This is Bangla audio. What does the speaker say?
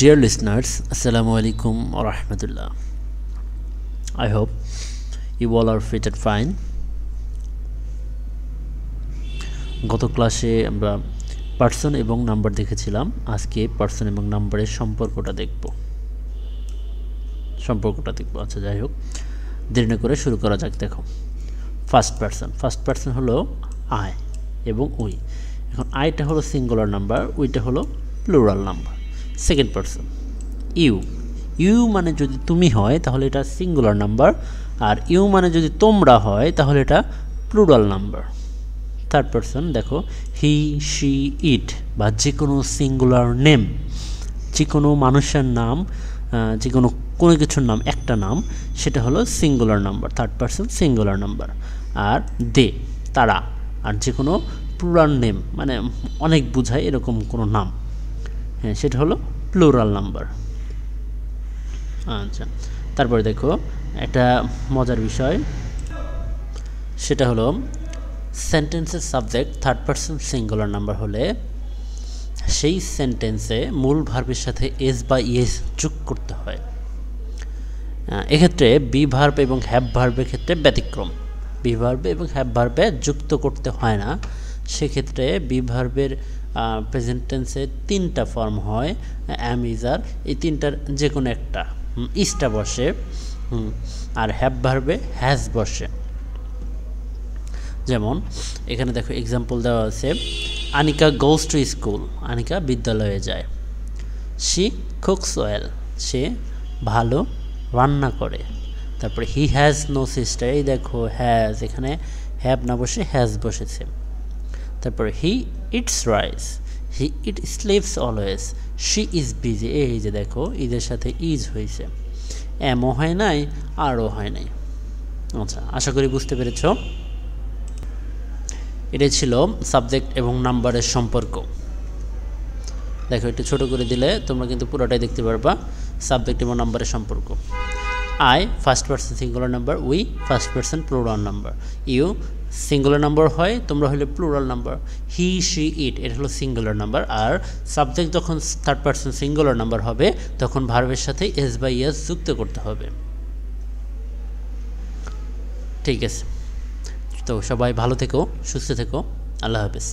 Dear listeners, Assalamu alaikum wa rahmatullah. I hope you all are fit and fine. গত ক্লাসে আমরা পার্সন এবং নাম্বার দেখেছিলাম। আজকে পার্সন এবং নাম্বারের সম্পর্কটা দেখব। আচ্ছা, যাই হোক, দেরি না করে শুরু করা যাক। দেখো, ফার্স্ট পার্সন হলো আই এবং উই। এখন আইটা হলো সিঙ্গুলার নাম্বার, উইটা হলো plural number. Second person you মানে যদি তুমি হয় তাহলে এটা সিঙ্গুলার নাম্বার, আর ইউ মানে যদি তোমরা হয় তাহলে এটা প্লুরাল নাম্বার। থার্ড পার্সন দেখো, হি, শি, ইট বা যে কোনো সিঙ্গুলার নেম, যে কোনো মানুষের নাম, যে কোনো কিছুর নাম, একটা নাম, সেটা হলো singular number, third person singular number. আর দে, তারা, আর যে কোনো প্লুরাল নেম মানে অনেক বোঝায় এরকম কোনো নাম, হ্যাঁ, সেটা হলো প্লুরাল নাম্বার। আচ্ছা, তারপরে দেখো একটা মজার বিষয়, সেটা হলো সেন্টেন্সের subject third person singular number হলে সেই সেন্টেন্সে মূল ভার্বের সাথে এস বা ইএস যোগ করতে হয়। এক্ষেত্রে বি ভার্ব এবং হ্যাভ ভার্বের ক্ষেত্রে ব্যতিক্রম। বি ভার্বে এবং হ্যাভ ভার্বে যুক্ত করতে হয় না। সেক্ষেত্রে বি ভার্বের প্রেজেন্ট টেন্সে তিনটা ফর্ম হয়, অ্যাম, ইজ, আর। এই তিনটার যে কোনো একটা ইসটা বসে, আর হ্যাভ ভার্বে হ্যাজ বসে। যেমন এখানে দেখো এক্সাম্পল দেওয়া আছে, Anika goes to school, Anika বিদ্যালয়ে যায়। শি কুকস ওয়েল, সে ভালো রান্না করে। তারপরে হি হ্যাজ নো সিস্টার, এই দেখো হ্যাজ, এখানে হ্যাভ না বসে হ্যাজ বসেছে। তারপরে he eats rice, he eat sleeps always. She is busy, এই যে দেখো ইদের সাথে ইজ হয়েছে, এমও হয় নাই আরও হয় নাই। আচ্ছা, আশা করি বুঝতে পেরেছ। এটাই ছিল সাবজেক্ট এবং নাম্বারের সম্পর্ক। দেখো, একটু ছোট করে দিলে তোমরা কিন্তু পুরোটাই দেখতে পারবা। সাবজেক্ট এবং নাম্বারের সম্পর্ক: I first person singular number, we first person plural number, you singular number হয়, তোমরা হলে plural number, he, she, it এটা হলো সিঙ্গুলার নাম্বার। আর সাবজেক্ট যখন থার্ড পার্সন সিঙ্গুলার নাম্বার হবে তখন ভার্বের সাথে এস বা ইএস যুক্ত করতে হবে। ঠিক আছে, তো সবাই ভালো থেকো, সুস্থ থেকো, আল্লাহ হাফেজ।